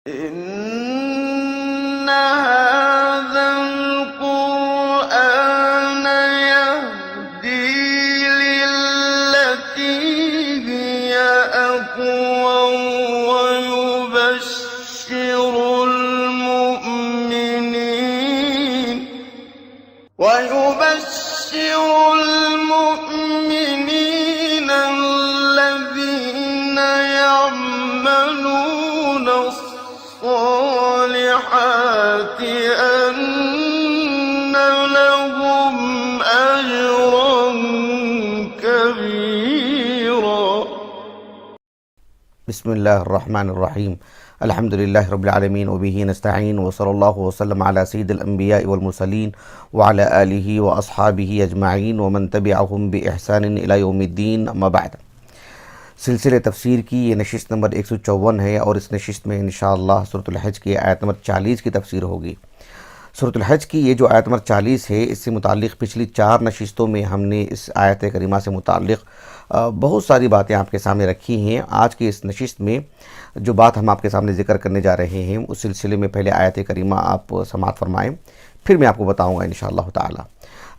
إن هذا القرآن يهدي للتي هي أقوم ويبشر المؤمنين الذين يعملون الصالحات أن لهم أجرا كبيرا. بسم اللہ الرحمن الرحیم. الحمد للہ رب العالمین وبہ نستعین وصلی اللہ وسلم علی سید الانبیاء والمرسلین وعلی آلہ واصحابہ اجمعین ومن تبعہم بإحسان الی یوم الدین. اما بعد، سلسلہ تفسیر کی یہ نشست نمبر 154 ہے، اور اس نشست میں انشاءاللہ سورۃ الحج کی آیت نمبر 40 کی تفسیر ہوگی. سورۃ الحج کی یہ جو آیت نمبر 40 ہے، اس سے متعلق پچھلی 4 نشستوں میں ہم نے اس آیت کریمہ سے متعلق بہت ساری باتیں آپ کے سامنے رکھی ہیں. آج کی اس نشست میں جو بات ہم آپ کے سامنے ذکر کرنے جا رہے ہیں، اس سلسلے میں پہلے آیت کریمہ آپ سماعت فرمائیں، پھر میں آپ کو بتاؤں گا انشاءاللہ تعالی.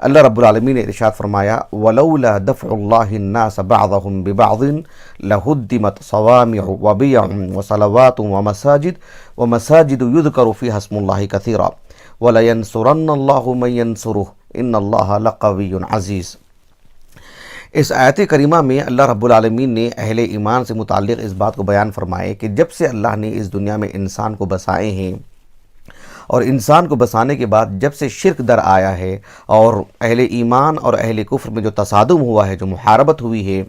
اللہ رب العالمین نے ارشاد فرمایا، وَلَوْلَا دَفْعُ اللَّهِ النَّاسَ بَعْضَهُمْ بِبَعْضٍ لَهُدِّمَتْ صَوَامِعُ وَبِيَعٌ وَصَلَوَاتٌ وَمَسَاجِدُ يُذْكَرُ فِيهَا اسْمُ اللَّهِ كَثِيرًا وَلَيَنْصُرَنَّ اللَّهُ مَن يَنْصُرُهُ إِنَّ اللَّهَ لَقَوِيٌّ عَزِيزٌ. اس آیت کریمہ میں اللہ رب العالمین نے اہل ایمان سے متعلق اس بات کو بیان فرمائے کہ جب سے اللہ نے اس دنیا میں انسان کو بسائے ہیں، اور انسان کو بسانے کے بعد جب سے شرک در آیا ہے، اور اہل ایمان اور اہل کفر میں جو تصادم ہوا ہے، جو محاربت ہوئی ہے،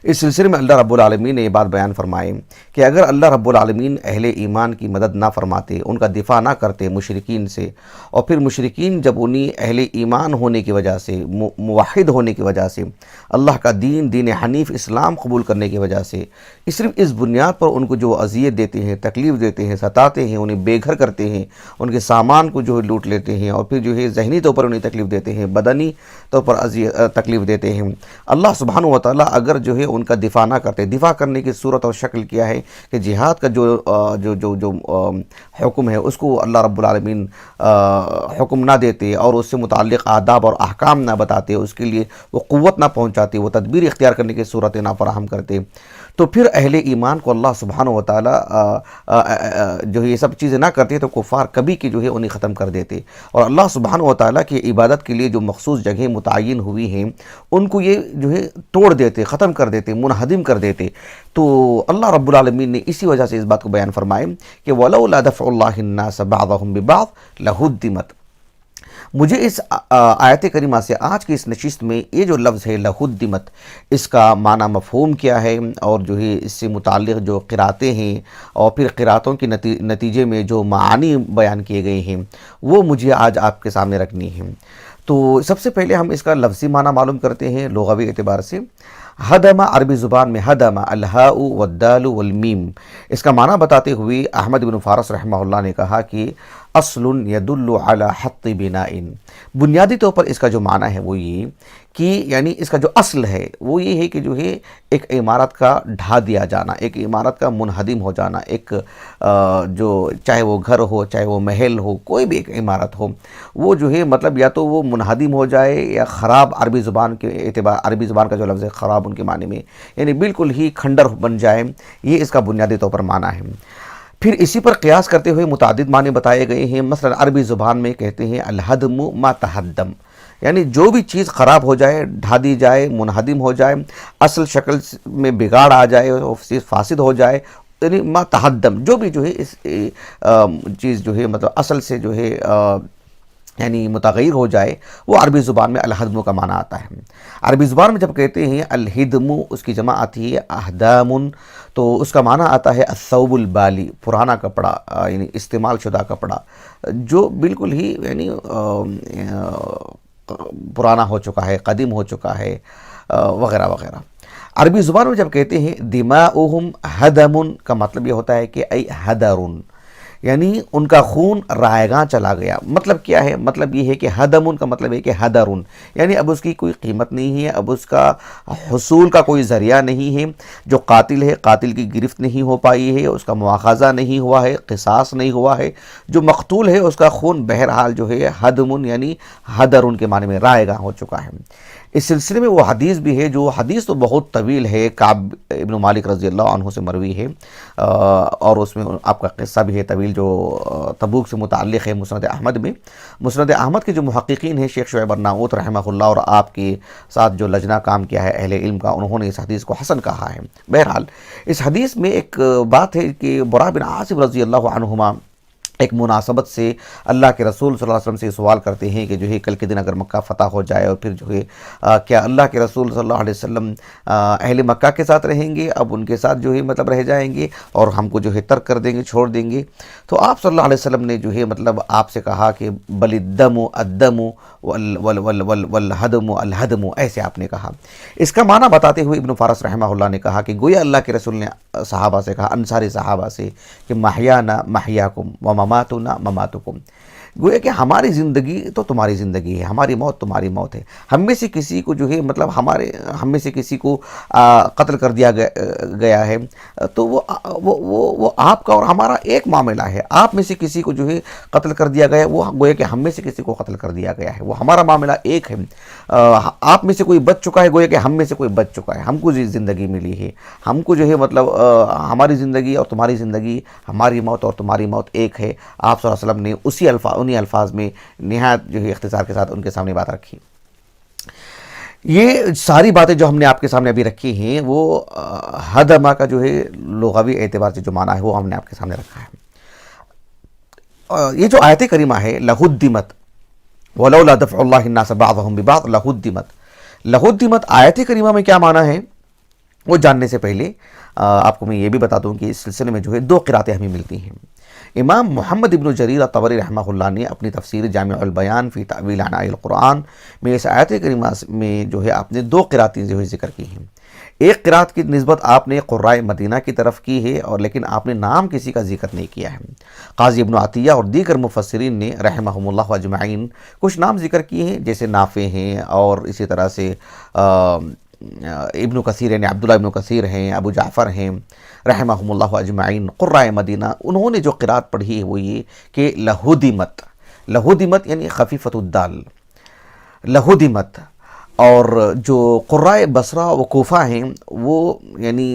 اس سلسلے میں اللہ رب العالمین نے یہ بات بیان فرمائی کہ اگر اللہ رب العالمین اہل ایمان کی مدد نہ فرماتے، ان کا دفاع نہ کرتے مشرکین سے، اور پھر مشرکین جب انہیں اہل ایمان ہونے کی وجہ سے، موحد ہونے کی وجہ سے، اللہ کا دین حنیف اسلام قبول کرنے کی وجہ سے صرف اس بنیاد پر ان کو جو اذیت دیتے ہیں، تکلیف دیتے ہیں، ستاتے ہیں، انہیں بے گھر کرتے ہیں، ان کے سامان کو جو ہے لوٹ لیتے ہیں، اور پھر جو ہے ذہنی طور پر انہیں تکلیف دیتے ہیں، بدنی طور پر تکلیف دیتے ہیں، اللہ سبحانہ و تعالیٰ اگر جو ہے ان کا دفاع نہ کرتے، دفاع کرنے کی صورت اور شکل کیا ہے کہ جہاد کا جو حکم ہے اس کو اللہ رب العالمین حکم نہ دیتے، اور اس سے متعلق آداب اور احکام نہ بتاتے، اس کے لیے وہ قوت نہ پہنچاتے، وہ تدبیر اختیار کرنے کی صورتیں نہ فراہم کرتے، تو پھر اہل ایمان کو اللہ سبحانہ و تعالیٰ جو یہ سب چیزیں نہ کرتے تو کفار کبھی کی جو ہے انہیں ختم کر دیتے، اور اللہ سبحانہ و تعالیٰ کی عبادت کے لیے جو مخصوص جگہیں متعین ہوئی ہیں ان کو یہ جو ہے توڑ دیتے، ختم کر دیتے، منہدم کر دیتے. تو اللہ رب العالمین نے اسی وجہ سے اس بات کو بیان فرمائے کہ وَلَوْلَا دَفْعُ اللَّهِ النَّاسَ بَعْضَهُمْ بِبَعْضٍ لَهُدِّمَتْ. مجھے اس آیت کریمہ سے آج کی اس نشست میں یہ جو لفظ ہے لہدمت، اس کا معنی مفہوم کیا ہے، اور جو ہے اس سے متعلق جو قراتیں ہیں، اور پھر قراتوں کے نتیجے میں جو معانی بیان کیے گئے ہیں، وہ مجھے آج آپ کے سامنے رکھنی ہیں. تو سب سے پہلے ہم اس کا لفظی معنی معلوم کرتے ہیں لغوی اعتبار سے. ہدم عربی زبان میں ہدم الہاء والدال والمیم، اس کا معنی بتاتے ہوئے احمد بن فارس رحمہ اللہ نے کہا کہ اصل يدل على حط بناء. بنیادی طور پر اس کا جو معنی ہے وہ یہ کہ یعنی اس کا جو اصل ہے وہ یہ ہے کہ جو ہے ایک عمارت کا ڈھا دیا جانا، ایک عمارت کا منہدم ہو جانا، ایک جو چاہے وہ گھر ہو، چاہے وہ محل ہو، کوئی بھی ایک عمارت ہو، وہ جو ہے مطلب یا تو وہ منہدم ہو جائے یا خراب، عربی زبان کے اعتبار، عربی زبان کا جو لفظ ہے خراب ان کے معنی میں یعنی بالکل ہی کھنڈر بن جائے، یہ اس کا بنیادی طور پر معنی ہے. پھر اسی پر قیاس کرتے ہوئے متعدد معنی بتائے گئے ہیں. مثلا عربی زبان میں کہتے ہیں الہدم ما تہدم، یعنی جو بھی چیز خراب ہو جائے، ڈھا دی جائے، منہدم ہو جائے، اصل شکل میں بگاڑ آ جائے، فاسد ہو جائے، یعنی ما تہدم، جو بھی جو ہے اس چیز جو ہے مطلب اصل سے جو ہے یعنی متغیر ہو جائے، وہ عربی زبان میں الہدم کا معنی آتا ہے. عربی زبان میں جب کہتے ہیں الہدم، اس کی جمع آتی ہے اہدام، تو اس کا معنی آتا ہے الثوب البالی، پرانا کپڑا، یعنی استعمال شدہ کپڑا جو بالکل ہی یعنی پرانا ہو چکا ہے، قدیم ہو چکا ہے، وغیرہ وغیرہ. عربی زبان میں جب کہتے ہیں دماؤہم ہدم کا مطلب یہ ہوتا ہے کہ ای ہدرن، یعنی ان کا خون رائگاں چلا گیا. مطلب کیا ہے؟ مطلب یہ ہے کہ ہدمن کا مطلب ہے کہ ہدرن، یعنی اب اس کی کوئی قیمت نہیں ہے، اب اس کا حصول کا کوئی ذریعہ نہیں ہے. جو قاتل ہے، قاتل کی گرفت نہیں ہو پائی ہے، اس کا مواخذہ نہیں ہوا ہے، قصاص نہیں ہوا ہے. جو مقتول ہے اس کا خون بہرحال جو ہے ہدمن یعنی ہدرن کے معنی میں رائگاں ہو چکا ہے. اس سلسلے میں وہ حدیث بھی ہے، جو حدیث تو بہت طویل ہے، کعب ابن مالک رضی اللہ عنہ سے مروی ہے، اور اس میں آپ کا قصہ بھی ہے طویل، جو تبوک سے متعلق ہے. مسند احمد میں، مسند احمد کے جو محققین ہیں شیخ شعیب ارناؤت رحمہ اللہ، اور آپ کے ساتھ جو لجنہ کام کیا ہے اہل علم کا، انہوں نے اس حدیث کو حسن کہا ہے. بہرحال اس حدیث میں ایک بات ہے کہ برا بن عاصم رضی اللہ عنہما ایک مناسبت سے اللہ کے رسول صلی اللہ علیہ وسلم سے سوال کرتے ہیں کہ جو ہے کل کے دن اگر مکہ فتح ہو جائے اور پھر جو ہے کیا اللہ کے رسول صلی اللہ علیہ وسلم اہل مکہ کے ساتھ رہیں گے، اب ان کے ساتھ جو ہے مطلب رہ جائیں گے اور ہم کو جو ہے ترک کر دیں گے، چھوڑ دیں گے؟ تو آپ صلی اللہ علیہ وسلم نے جو ہے مطلب آپ سے کہا کہ بل الدم الدم والہدم الہدم، ایسے آپ نے کہا. اس کا معنی بتاتے ہوئے ابن فارس رحمہ اللہ نے کہا کہ گویا اللہ کے رسول نے صحابہ سے کہا، انصاری صحابہ سے، کہ محیانا محیاکم ومماتنا مماتکم، گویا کہ ہماری زندگی تو تمہاری زندگی ہے، ہماری موت تمہاری موت ہے. ہم میں سے کسی کو جو ہے مطلب ہم میں سے کسی کو قتل کر دیا گیا ہے تو وہ آپ کا اور ہمارا ایک معاملہ ہے. آپ میں سے کسی کو جو ہے قتل کر دیا گیا ہے، وہ گویا کہ ہم میں سے کسی کو قتل کر دیا گیا ہے، وہ ہمارا معاملہ ایک ہے. آپ میں سے کوئی بچ چکا ہے، گویا کہ ہم میں سے کوئی بچ چکا ہے، ہم کو زندگی ملی ہے. ہم کو جو ہے مطلب ہماری زندگی اور تمہاری زندگی، ہماری موت اور تمہاری موت ایک ہے. آپ صلی اللہ علیہ وسلم نے انہی الفاظ میں نہایت جو ہے اختصار کے ساتھ ان کے سامنے بات رکھی. یہ ساری باتیں جو ہم نے آپ کے سامنے ابھی رکھی ہیں، وہ ہدمہ کا جو ہے لغوی اعتبار سے جو معنی ہے وہ ہم نے آپ کے سامنے رکھا ہے. یہ جو آیت کریمہ ہے لہدمت ولولا دفع اللہ الناس بعضهم ببعض لہدمت، لہدمت آیت کریمہ میں کیا معنی ہے وہ جاننے سے پہلے آپ کو میں یہ بھی بتا دوں کہ اس سلسلے میں جو ہے دو قراتیں ہمیں ملتی ہیں. امام محمد ابن جریر الطبری رحمہ اللہ نے اپنی تفسیر جامع البیان فی تأویل عناء القرآن میں اس آیت کریمہ میں جو ہے آپ نے دو قراتیں جو ہے ذکر کی ہیں. ایک قرات کی نسبت آپ نے قرائے مدینہ کی طرف کی ہے، اور لیکن آپ نے نام کسی کا ذکر نہیں کیا ہے. قاضی ابن عطیہ اور دیگر مفسرین نے رحمہم اللہ اجمعین کچھ نام ذکر کیے ہیں، جیسے نافع ہیں، اور اسی طرح سے ابن کثیر یعنی عبداللہ ابن کثیر ہیں، ابو جعفر ہیں رحمہم اللہ اجمعین. قرائے مدینہ انہوں نے جو قرات پڑھی ہے وہ یہ کہ لہدمت، لہدمت یعنی خفیفۃ الدال، لہدمت. اور جو قرائے بصرہ و کوفہ ہیں وہ یعنی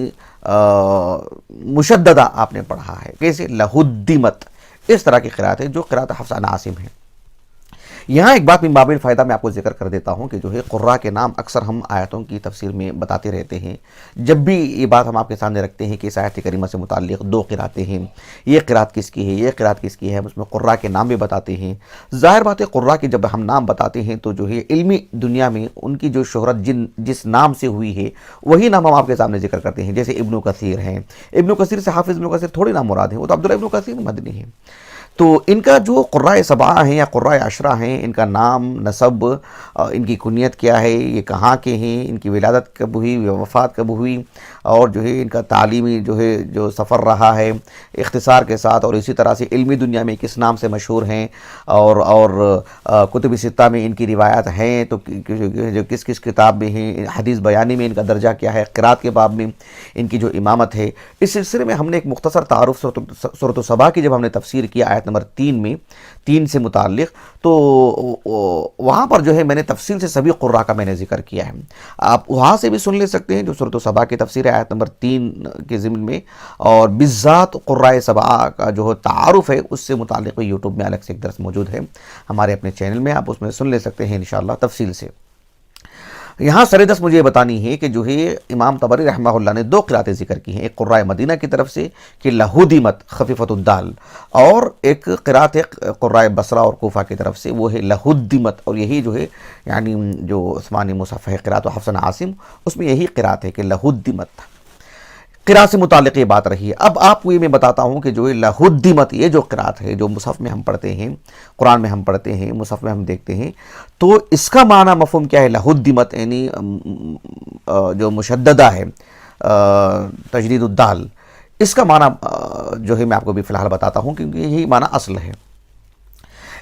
مشددہ آپ نے پڑھا ہے، کیسے؟ لہدمت. اس طرح کی قرات ہے جو قرات حفص عن عاصم ہے. یہاں ایک بات من باب الفائدہ میں آپ کو ذکر کر دیتا ہوں کہ جو ہے قراء کے نام اکثر ہم آیتوں کی تفسیر میں بتاتے رہتے ہیں. جب بھی یہ بات ہم آپ کے سامنے رکھتے ہیں کہ اس آیت کریمہ سے متعلق دو قراتیں ہیں، یہ قرات کس کی ہے، یہ قرات کس کی ہے، ہم اس میں قراء کے نام بھی بتاتے ہیں. ظاہر بات ہے قراء کے جب ہم نام بتاتے ہیں تو جو ہے علمی دنیا میں ان کی جو شہرت جس نام سے ہوئی ہے وہی نام ہم آپ کے سامنے ذکر کرتے ہیں. جیسے ابن کثیر ہیں، ابن کثیر سے حافظ ابن کثیر تھوڑی نام مراد ہیں، وہ تو عبداللہ ابن کثیر مدنی ہیں. تو ان کا جو قراء سبعہ ہیں یا قراء عشرہ ہیں، ان کا نام، نسب، ان کی کنیت کیا ہے، یہ کہاں کے ہیں، ان کی ولادت کب ہوئی، وفات کب ہوئی، اور جو ہے ان کا تعلیمی جو ہے جو سفر رہا ہے اختصار کے ساتھ، اور اسی طرح سے علمی دنیا میں کس نام سے مشہور ہیں، اور کتب ستہ میں ان کی روایات ہیں تو جو کس کس کتاب میں ہیں، حدیث بیانی میں ان کا درجہ کیا ہے، قرات کے باب میں ان کی جو امامت ہے. اس سلسلے میں ہم نے ایک مختصر تعارف سورۃ السبا کی جب ہم نے تفسیر کیا آیت نمبر 3 میں، 3 سے متعلق، تو وہاں پر جو ہے میں نے تفصیل سے سبھی قراء کا میں نے ذکر کیا ہے. آپ وہاں سے بھی سن لے سکتے ہیں جو سورۃ السبا کی تفسیر ہے آیت نمبر 3 کے ضمن میں، اور بالذات قراء سبعہ کا جو تعارف ہے اس سے متعلق یوٹیوب میں الگ سے ایک درس موجود ہے ہمارے اپنے چینل میں، آپ اس میں سن لے سکتے ہیں انشاءاللہ تفصیل سے. یہاں سر دست مجھے یہ بتانی ہے کہ جو ہے امام طبری رحمہ اللہ نے دو قراتیں ذکر کی ہیں، ایک قراء مدینہ کی طرف سے کہ لہدمت خفیفۃ الدال، اور ایک قرات ہے قراء بصرہ اور کوفہ کی طرف سے وہ ہے لہدمت. اور یہی جو ہے یعنی جو عثمانی مصحف ہے قرات و حفص عن عاصم اس میں یہی قرات ہے کہ لہدمت. قرات سے متعلق یہ بات رہی ہے. اب آپ کو یہ میں بتاتا ہوں کہ جو ہے لہدمت یہ جو قرات ہے جو مصحف میں ہم پڑھتے ہیں، قرآن میں ہم پڑھتے ہیں، مصحف میں ہم دیکھتے ہیں، تو اس کا معنی مفہوم کیا ہے؟ لہدمت یعنی جو مشددہ ہے، تجدید الدال. اس کا معنی جو ہے میں آپ کو بھی فی الحال بتاتا ہوں کیونکہ یہی معنی اصل ہے۔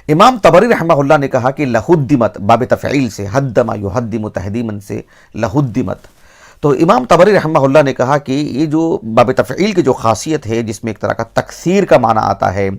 امام طبری رحمہ اللہ نے کہا کہ لہدمت باب تفعیل سے، حدم یحدم تہدیما سے لہدمت، تو امام طبری رحمہ اللہ نے کہا کہ یہ جو باب تفعیل کی جو خاصیت ہے جس میں ایک طرح کا تکثیر کا معنی آتا ہے،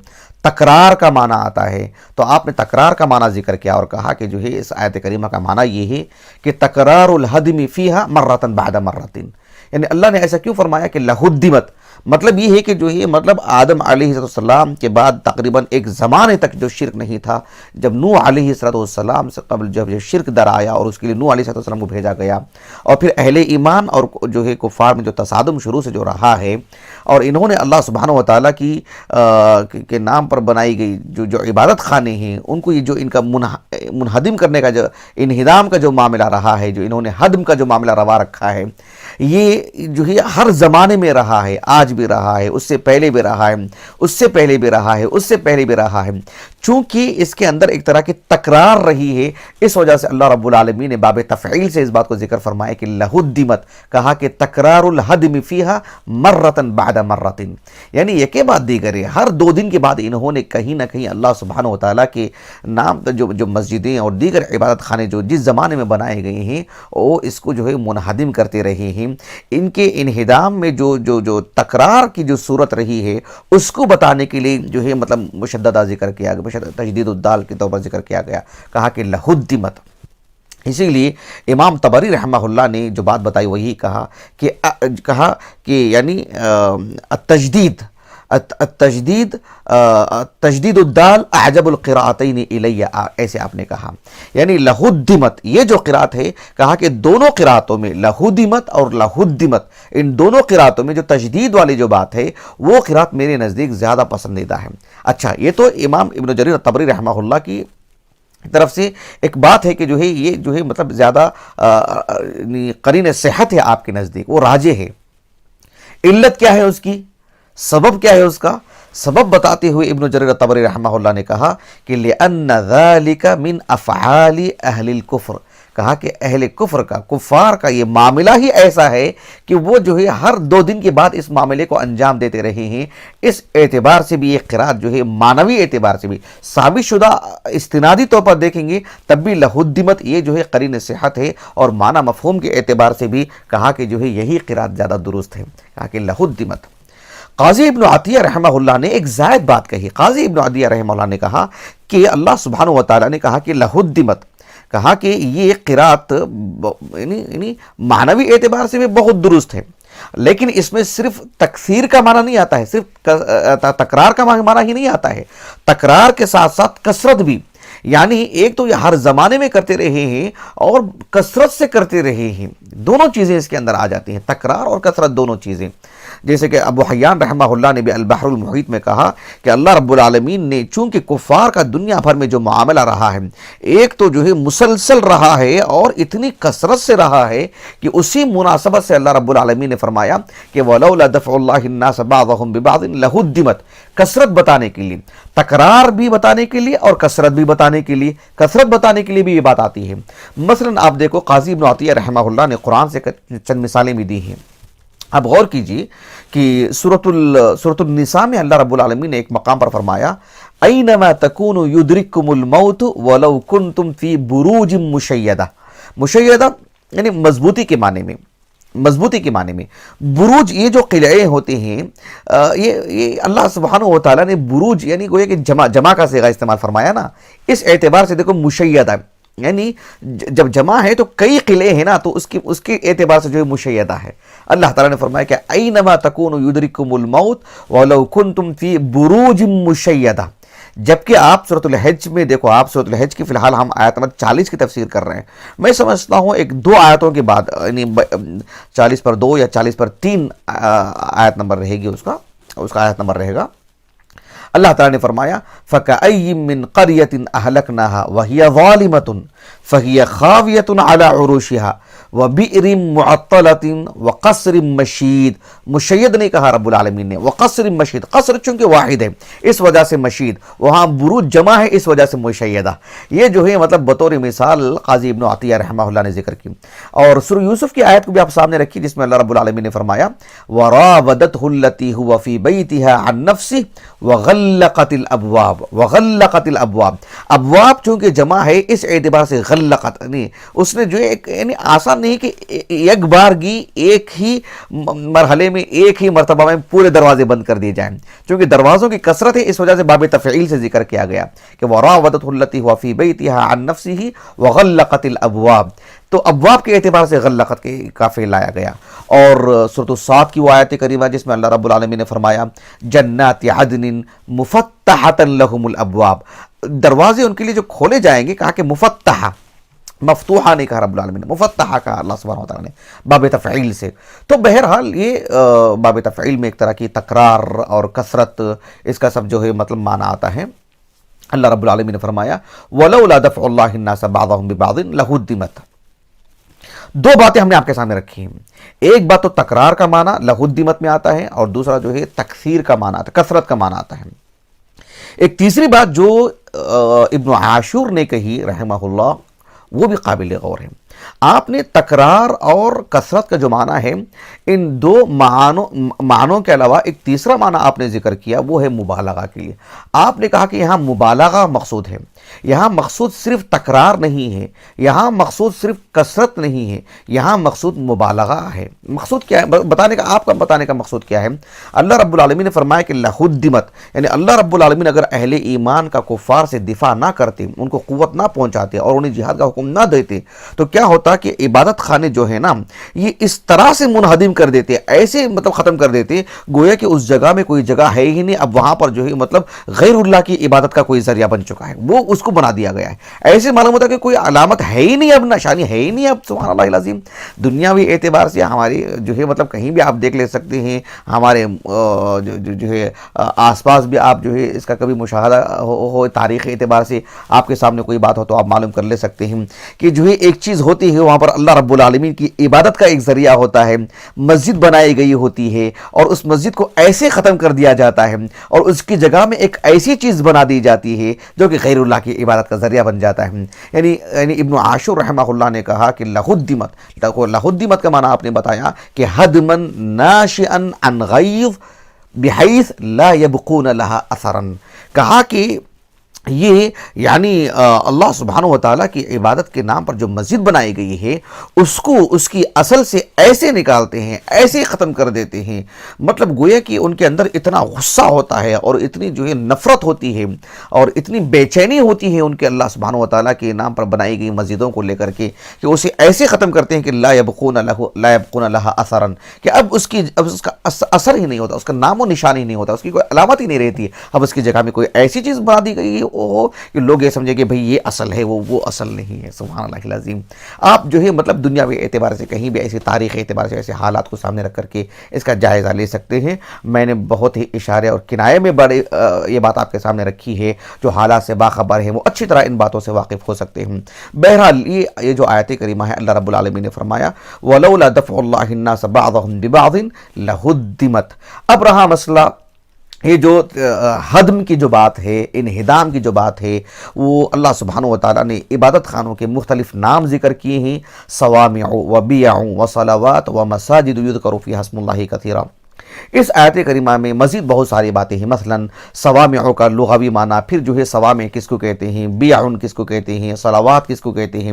تکرار کا معنی آتا ہے، تو آپ نے تکرار کا معنی ذکر کیا اور کہا کہ جو ہے اس آیت کریمہ کا معنی یہ ہے کہ تکرار الحدم فیہا مرتن بعد مرتن، یعنی اللہ نے ایسا کیوں فرمایا کہ لہدمت، مطلب یہ ہے کہ جو ہے مطلب آدم علیہ السلام کے بعد تقریباً ایک زمانے تک جو شرک نہیں تھا، جب نوح علیہ السلام سے قبل جب یہ شرک در آیا اور اس کے لیے نوح علیہ السلام کو بھیجا گیا، اور پھر اہل ایمان اور جو ہے کفار میں جو تصادم شروع سے جو رہا ہے، اور انہوں نے اللہ سبحانہ و تعالیٰ کی کے نام پر بنائی گئی جو عبادت خانے ہیں، ان کو یہ جو ان کا منہدم کرنے کا جو انہدام کا جو معاملہ رہا ہے، جو انہوں نے ہدم کا جو معاملہ روا رکھا ہے، یہ جو ہے ہر زمانے میں رہا ہے، آج بھی رہا ہے، اس سے پہلے بھی رہا ہے، اس سے پہلے بھی رہا ہے، اس سے پہلے بھی رہا ہے، چونکہ اس کے اندر ایک طرح کی تکرار رہی ہے، اس وجہ سے اللہ رب العالمین نے باب تفعیل سے اس بات کو ذکر فرمایا کہ لہدمت، کہا کہ تکرار الحدم فیہا مرتن بعد مرتن، یعنی ایک بعد دیگر ہے، ہر 2 دن کے بعد انہوں نے کہیں نہ کہیں اللہ سبحانہ و تعالیٰ کے نام جو مسجدیں اور دیگر عبادت خانے جو جس زمانے میں بنائے گئے ہیں وہ اس کو جو ہے منہدم کرتے رہے ہیں۔ ان کے انہدام میں جو تکرار کی جو صورت رہی ہے اس کو بتانے کے لیے جو ہے مطلب مشددہ ذکر کیا گیا، تجدید الدال کے طور پر ذکر کیا گیا، کہا کہ لہدمت۔ اسی لیے امام طبری رحمہ اللہ نے جو بات بتائی وہی کہا کہ یعنی تجدید الدال اعجب القراءتین الی، ایسے آپ نے کہا، یعنی لہدمت یہ جو قرات ہے، کہا کہ دونوں قراتوں میں لہدمت اور لہدمت، ان دونوں قراتوں میں جو تجدید والی جو بات ہے وہ قرات میرے نزدیک زیادہ پسندیدہ ہے۔ اچھا، یہ تو امام ابن جریر طبری رحمہ اللہ کی طرف سے ایک بات ہے کہ جو ہے یہ جو ہے مطلب زیادہ قرین صحت ہے آپ کے نزدیک، وہ راجح ہے۔ علت کیا ہے اس کی، سبب کیا ہے اس کا؟ سبب بتاتے ہوئے ابن جریر طبری رحمہ اللہ نے کہا کہ لِأَنَّ ذَلِكَ مِنْ أَفْعَالِ أَهْلِ الْكُفْرِ، کہا کہ اہل کفر کا، کفار کا یہ معاملہ ہی ایسا ہے کہ وہ جو ہے ہر 2 دن کے بعد اس معاملے کو انجام دیتے رہے ہیں۔ اس اعتبار سے بھی یہ قرات جو ہے معنوی اعتبار سے بھی ثابت شدہ استنادی طور پر دیکھیں گے تب بھی لہدمت یہ جو ہے قرین صحت ہے، اور معنی مفہوم کے اعتبار سے بھی کہا کہ جو ہے یہی قرات زیادہ درست ہے، کہا کہ لہدمت۔ قاضی ابن عطیہ رحمہ اللہ نے ایک زائد بات کہی، قاضی ابن عطیہ رحمہ اللہ نے کہا کہ اللہ سبحانہ و تعالیٰ نے کہا کہ لہدمت، کہا کہ یہ قرات یعنی معنوی اعتبار سے بھی بہت درست ہے، لیکن اس میں صرف تکثیر کا معنی نہیں آتا ہے، صرف تکرار کا معنی ہی نہیں آتا ہے، تکرار کے ساتھ ساتھ کثرت بھی، یعنی ایک تو یہ ہر زمانے میں کرتے رہے ہیں اور کثرت سے کرتے رہے ہیں، دونوں چیزیں اس کے اندر آ جاتی ہیں، تکرار اور کثرت دونوں چیزیں۔ جیسے کہ ابو حیان رحمہ اللہ نے بھی البحر المحیط میں کہا کہ اللہ رب العالمین نے چونکہ کفار کا دنیا بھر میں جو معاملہ رہا ہے، ایک تو جو ہے مسلسل رہا ہے اور اتنی کثرت سے رہا ہے کہ اسی مناسبت سے اللہ رب العالمین نے فرمایا کہ وَلَوْلَا دَفْعُ اللَّهِ النَّاسَ بَعْضَهُمْ بِبَعْضٍ لَهُدِّمَتْ، کثرت بتانے کے لیے، تکرار بھی بتانے کے لیے اور کثرت بھی بتانے کے لیے، کثرت بتانے کے لیے بھی یہ بات آتی ہے۔ مثلا آپ دیکھو قاضی ابن عطیہ رحمہ اللہ نے قرآن سے چند مثالیں بھی دی ہیں۔ اب غور کیجئے کہ سورۃ النساء میں اللہ رب العالمین نے ایک مقام پر فرمایا اینما تکونوا یدرککم الموت ولو کنتم فی بروج مشیدہ، مشیدہ یعنی مضبوطی کے معنی میں، مضبوطی کے معنی میں، بروج یہ جو قلعے ہوتے ہیں، یہ اللہ سبحانہ و تعالیٰ نے بروج یعنی گویا کہ جمع کا صیغہ استعمال فرمایا نا، اس اعتبار سے دیکھو مشیدہ یعنی جب جمع ہے تو کئی قلعے ہیں نا، تو اس کے اعتبار سے جو ہے مشیدہ ہے۔ اللہ تعالیٰ نے فرمایا کہ اینما تکونوا یدرککم الموت ولو کنتم فی بروج مشیدہ، جبکہ آپ سورۃ الحج میں دیکھو، آپ سورۃ الحج کی فی الحال ہم آیت نمبر 40 کی تفسیر کر رہے ہیں، میں سمجھتا ہوں 1-2 آیتوں کے بعد یعنی 40 پر 2 یا 40 پر 3 آیت نمبر رہے گی، اس کا آیت نمبر رہے گا۔ اللہ تعالیٰ نے فرمایا فَكَأَيٍّ مِّن قَرْيَةٍ أَهْلَكْنَاهَا وَهِيَ ظَالِمَةٌ فَهِيَ خَاوِيَةٌ عَلَى عُرُوشِهَا وبئر معطلۃ وقصر مشید، مشید نہیں کہا رب العالمین نے، وقصر مشید، قصر چونکہ واحد ہے اس وجہ سے مشید، وہاں بروج جمع ہے اس وجہ سے مشیدہ، یہ جو ہے مطلب بطور مثال قاضی ابن عطیہ رحمہ اللہ نے ذکر کی۔ اور سورہ یوسف کی آیت کو بھی آپ سامنے رکھی جس میں اللہ رب العالمین نے فرمایا وراودته التي هو في بيتها عن نفسه وغلقت الابواب، وغلقت الابواب، ابواب چونکہ جمع ہے اس اعتبار سے غلقت، یعنی اس نے جو یعنی آسان نہیں کہ ایک بارگی ایک ہی مرحلے میں ایک ہی مرتبہ میں پورے دروازے بند کر دیے جائیں، چونکہ دروازوں کی کثرت ہے اس وجہ سے باب تفعیل سے ذکر کیا گیا کہ وراودته التي هو في بيتها عن نفسه وغلقت الابواب، تو ابواب کے اعتبار سے غلقت کے کافی لایا گیا۔ اور سورۃ الصاد کی وہ آیت کریمہ جس میں اللہ رب العالمین نے فرمایا جنات عدن مفتحۃ لهم الابواب، دروازے ان کے لیے جو کھولے جائیں گے، کہا کہ مفتحہ، مفتوحہ نہیں کہا رب العالمین نے، مفتحہ کہا اللہ سبحانہ وتعالیٰ نے باب تفعیل سے۔ تو بہرحال یہ باب تفعیل میں ایک طرح کی تکرار اور کثرت اس کا سب جو ہے مطلب معنی آتا ہے۔ اللہ رب العالمین نے فرمایا وَلَوْلَا دَفْعُ اللَّهِ النَّاسَ بَعْضَهُمْ بِبَعْضٍ لَهُدِّمَتْ، دو باتیں ہم نے آپ کے سامنے رکھی ہیں، ایک بات تو تکرار کا معنی لہدمت میں آتا ہے، اور دوسرا جو ہے تکثیر کا معنی آتا ہے، کثرت کا معنی آتا ہے۔ ایک تیسری بات جو ابن عاشور نے کہی رحمہ اللہ وہ بھی قابل غور ہے، آپ نے تکرار اور کثرت کا جو معنی ہے ان دو معنوں کے علاوہ ایک تیسرا معنی آپ نے ذکر کیا، وہ ہے مبالغہ کے لیے۔ آپ نے کہا کہ یہاں مبالغہ مقصود ہے، یہاں مقصود صرف تکرار نہیں ہے، یہاں مقصود صرف کثرت نہیں ہے، یہاں مقصود مبالغہ ہے۔ مقصود کیا ہے بتانے کا، آپ کا بتانے کا مقصود کیا ہے؟ اللہ رب العالمین نے فرمایا کہ لہدمت، یعنی اللہ رب العالمین اگر اہل ایمان کا کفار سے دفاع نہ کرتے، ان کو قوت نہ پہنچاتے اور انہیں جہاد کا حکم نہ دیتے، تو کیا ہوتا کہ عبادت خانے جو ہے نا یہ اس طرح سے منہدم کر دیتے، ایسے مطلب ختم کر دیتے گویا کہ اس جگہ میں کوئی جگہ ہے ہی نہیں، اب وہاں پر جو ہے مطلب غیر اللہ کی عبادت کا کوئی ذریعہ بن چکا ہے، وہ اس کو بنا دیا گیا ہے، ایسے معلوم ہوتا ہے کہ کوئی علامت ہے ہی نہیں، اب نشانی ہے ہی نہیں، اب سبحان اللہ العظیم۔ دنیاوی اعتبار سے ہماری جو ہے مطلب کہیں بھی آپ دیکھ لے سکتے ہیں، ہمارے جو ہے آس پاس بھی آپ جو ہے اس کا کبھی مشاہدہ ہو، تاریخی اعتبار سے آپ کے سامنے کوئی بات ہو تو آپ معلوم کر لے سکتے ہیں کہ جو ہے ایک چیز ہوتی ہے وہاں پر اللہ رب العالمین کی عبادت کا ایک ذریعہ ہوتا ہے، مسجد بنائی گئی ہوتی ہے اور اس مسجد کو ایسے ختم کر دیا جاتا ہے اور اس کی جگہ میں ایک ایسی چیز بنا دی جاتی ہے جو کہ غیر اللہ کی عبادت کا ذریعہ بن جاتا ہے۔ یعنی ابن عاشور رحمہ اللہ نے کہا کہ لہدمت کا معنی آپ نے بتایا کہ حدمن ناشئن عن غیظ بحیث لا یبقون لها اثرا، کہا کہ یہ یعنی اللہ سبحانہ وتعالیٰ کی عبادت کے نام پر جو مسجد بنائی گئی ہے اس کو اس کی اصل سے ایسے نکالتے ہیں، ایسے ختم کر دیتے ہیں، مطلب گویا کہ ان کے اندر اتنا غصہ ہوتا ہے اور اتنی جو ہے نفرت ہوتی ہے اور اتنی بے چینی ہوتی ہے ان کے اللہ سبحانہ وتعالیٰ کے نام پر بنائی گئی مسجدوں کو لے کر کے کہ اسے ایسے ختم کرتے ہیں کہ لا یبقون لها اثرا، کہ اب اس کا اثر ہی نہیں ہوتا، اس کا نام و نشان ہی نہیں ہوتا، اس کی کوئی علامت ہی نہیں رہتی ہے، اب اس کی جگہ میں کوئی ایسی چیز بنا دی گئی ہے کہ لوگ یہ سمجھے کہ بھئی یہ اصل ہے، وہ اصل نہیں ہے۔ سبحان اللہ العظیم۔ آپ جو ہے مطلب دنیاوی اعتبار سے کہیں بھی ایسی تاریخی اعتبار سے ایسے حالات کو سامنے رکھ کر کے اس کا جائزہ لے سکتے ہیں۔ میں نے بہت ہی اشارے اور کنایے میں بڑے یہ بات آپ کے سامنے رکھی ہے، جو حالات سے باخبر ہیں وہ اچھی طرح ان باتوں سے واقف ہو سکتے ہیں۔ بہرحال یہ جو آیت کریمہ ہے اللہ رب العالمین نے فرمایا وَلَوْلَا دَفْعُ اللَّهِ النَّاسَ بَعْضَهُمْ بِبَعْضٍ لَهُدِّمَتْ۔ اب رہا مسئلہ یہ جو ہدم کی جو بات ہے، انہدام کی جو بات ہے، وہ اللہ سبحانہ وتعالیٰ نے عبادت خانوں کے مختلف نام ذکر کیے ہیں، صوامع و بیع و صلوات و مساجد یذکر فیہا اسم اللہ کثیرا۔ اس آیت کریمہ میں مزید بہت ساری باتیں ہیں، مثلا صوامع کا لغوی معنی، پھر جو ہے صوامع کس کو کہتے ہیں، بیع کس کو کہتے ہیں، صلوات کس کو کہتے ہیں،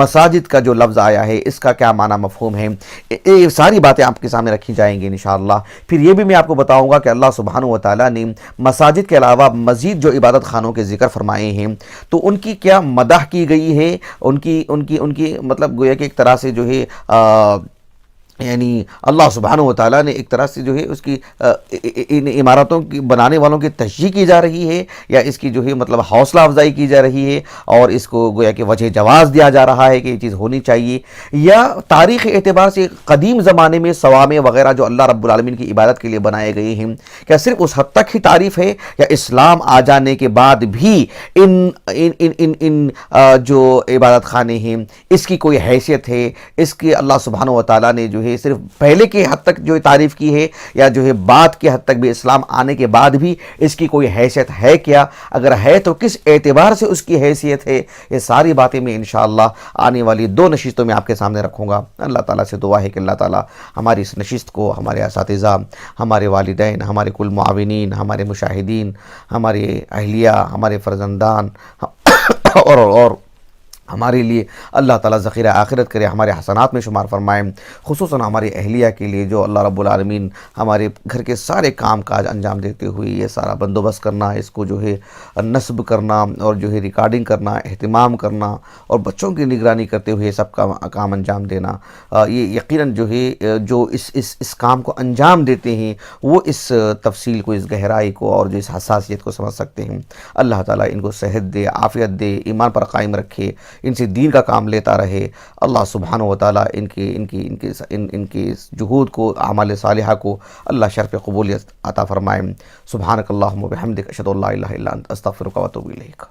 مساجد کا جو لفظ آیا ہے اس کا کیا معنی مفہوم ہے، یہ ساری باتیں آپ کے سامنے رکھی جائیں گی انشاءاللہ۔ پھر یہ بھی میں آپ کو بتاؤں گا کہ اللہ سبحانہ وتعالیٰ نے مساجد کے علاوہ مزید جو عبادت خانوں کے ذکر فرمائے ہیں تو ان کی کیا مدح کی گئی ہے، ان کی مطلب گویا کہ ایک طرح سے جو ہے یعنی اللہ سبحانہ و تعالیٰ نے ایک طرح سے جو ہے اس کی ان عمارتوں کی بنانے والوں کی تشجیع کی جا رہی ہے، یا اس کی جو ہے مطلب حوصلہ افزائی کی جا رہی ہے، اور اس کو گویا کہ وجہ جواز دیا جا رہا ہے کہ یہ چیز ہونی چاہیے، یا تاریخ اعتبار سے قدیم زمانے میں صوامع وغیرہ جو اللہ رب العالمین کی عبادت کے لیے بنائے گئے ہیں، کیا صرف اس حد تک ہی تعریف ہے، یا اسلام آ جانے کے بعد بھی ان جو عبادت خانے ہیں اس کی کوئی حیثیت ہے، اس کی اللہ سبحانہ و تعالیٰ نے جو ہے صرف پہلے کے حد تک جو تعریف کی ہے، یا جو ہے بعد کے حد تک بھی اسلام آنے کے بعد بھی اس کی کوئی حیثیت ہے کیا؟ اگر ہے تو کس اعتبار سے اس کی حیثیت ہے؟ یہ ساری باتیں میں انشاءاللہ آنے والی 2 نشستوں میں آپ کے سامنے رکھوں گا۔ اللہ تعالیٰ سے دعا ہے کہ اللہ تعالیٰ ہماری اس نشست کو، ہمارے اساتذہ، ہمارے والدین، ہمارے کل معاونین، ہمارے مشاہدین، ہمارے اہلیہ، ہمارے فرزندان اور ہمارے لیے اللہ تعالیٰ ذخیرہ آخرت کرے، ہمارے حسنات میں شمار فرمائیں، خصوصاً ہماری اہلیہ کے لیے جو اللہ رب العالمین ہمارے گھر کے سارے کام کاج انجام دیتے ہوئے یہ سارا بندوبست کرنا، اس کو جو ہے نصب کرنا، اور جو ہے ریکارڈنگ کرنا، اہتمام کرنا، اور بچوں کی نگرانی کرتے ہوئے سب کا کام انجام دینا، یہ یقیناً جو ہے جو اس کام کو انجام دیتے ہیں وہ اس تفصیل کو، اس گہرائی کو، اور جو اس حساسیت کو سمجھ سکتے ہیں۔ اللہ تعالیٰ ان کو صحت دے، عافیت دے، ایمان پر قائم رکھے، ان سے دین کا کام لیتا رہے۔ اللہ سبحانہ و تعالیٰ ان کی جہود کو، اعمال صالحہ کو اللہ شرف قبولیت عطا فرمائے۔ سبحانک اللہم و بحمدک، اشہد ان لا الہ الا انت، استغفرک و اتوب الیک۔